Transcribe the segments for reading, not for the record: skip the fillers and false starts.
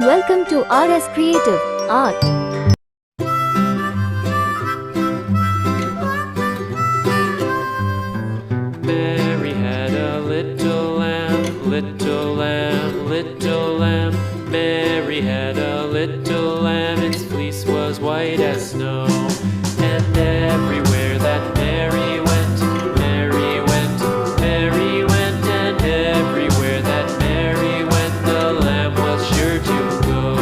Welcome to RS Creative Art. Mary had a little lamb, little lamb, little lamb. Mary had a little lamb, its fleece was white as snow. And everywhere that Mary went, Mary went, Mary went. And everywhere that Mary went, the lamb was sure to go.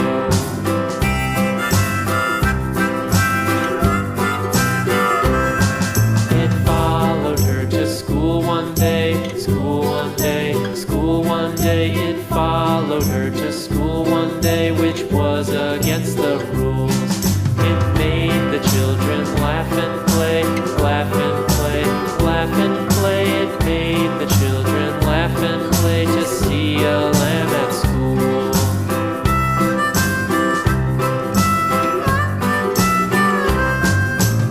It followed her to school one day, school one day, school one day. It followed her to school one day, which was against the rules. It made the children laugh and play, laugh and play, laugh and play. It made the children laugh and play to see a lamb at school.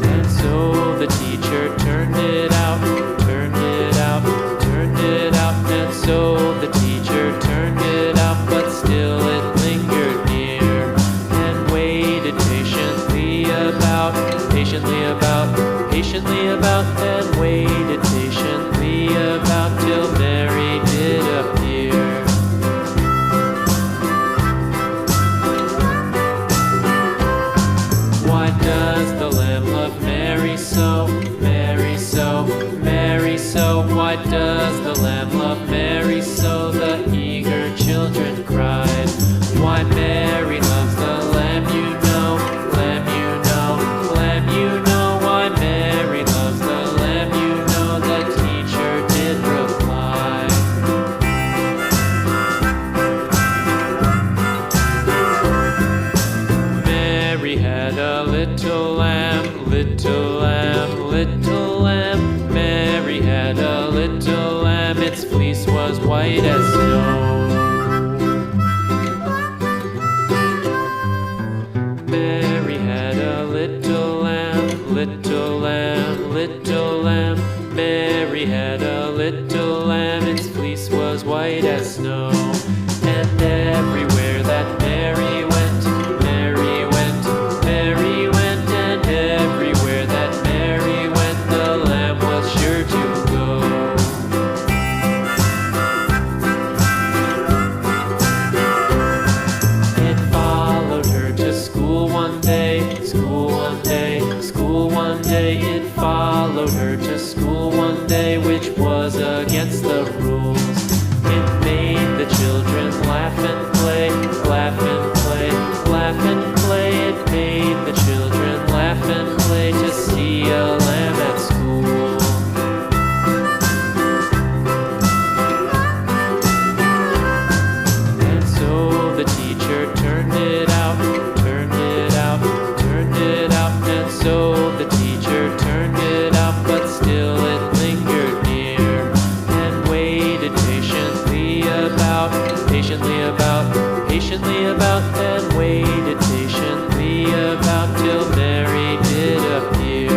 And so the teacher turned it out, turned it out, turned it out. And so the teacher turned it out, but still it lingered near and waited patiently about, patiently about, patiently about, and waited patiently about till Mary did appear. Why does the lamb love Mary so, Mary so, Mary so? Why does the lamb love Mary so? The eager children cried. Why Mary loves the lamb, you know, lamb, you know, lamb, you know. Why Mary loves the lamb, you know, the teacher did reply. Mary had a little lamb, little lamb, little lamb. Mary had a little lamb, its fleece was white as snow. Mary had a little lamb, little lamb, little lamb. Mary had a little lamb, its fleece was white as snow. And everywhere that Mary went, Mary went, Mary went. And everywhere that Mary went, the lamb was sure to go. It followed her to school one day, school one day, school one day. It followed her to school one day, which was against the rules. It made the children laugh and play, laugh and play, laugh and play. It made the children laugh and play to see a lamb at school. And so the teacher turned it out, turned it out, turned it out. And so the teacher turned it out, but still it lingered near and waited patiently about, patiently about, patiently about, and waited patiently about till Mary did appear.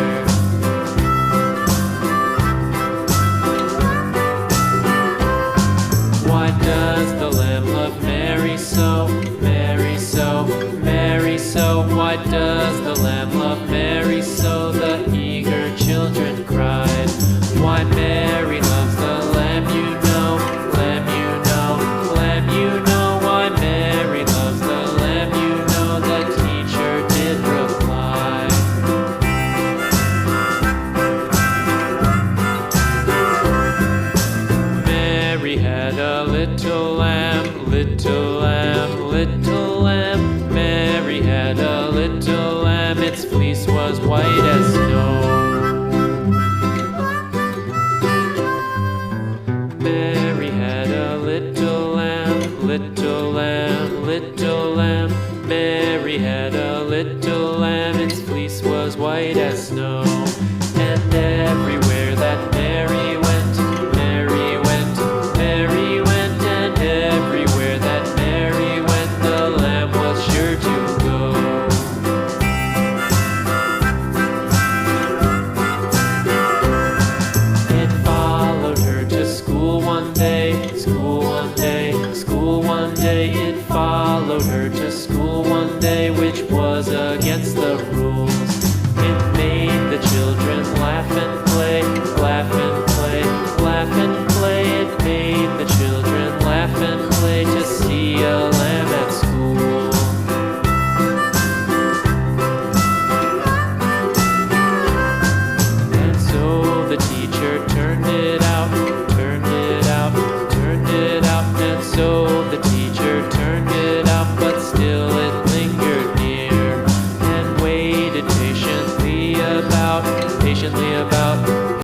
Why does the lamb love Mary so, Mary so, Mary so? Why does the lamb love Mary so? The eager children cried. Why Mary loves the lamb, you know, lamb, you know, lamb, you know. Why Mary loves the lamb, you know, the teacher did reply. Mary had a little lamb, little lamb, little lamb. Mary had a little lamb, its fleece was white as snow. Mary had a little lamb, little lamb, little lamb. Mary had a little lamb, its fleece was white as snow. And everywhere that Mary went, Mary went, Mary went. And everywhere that Mary went, the lamb was sure to go. It followed her to school one day, school one day, school one day. it followed her to school.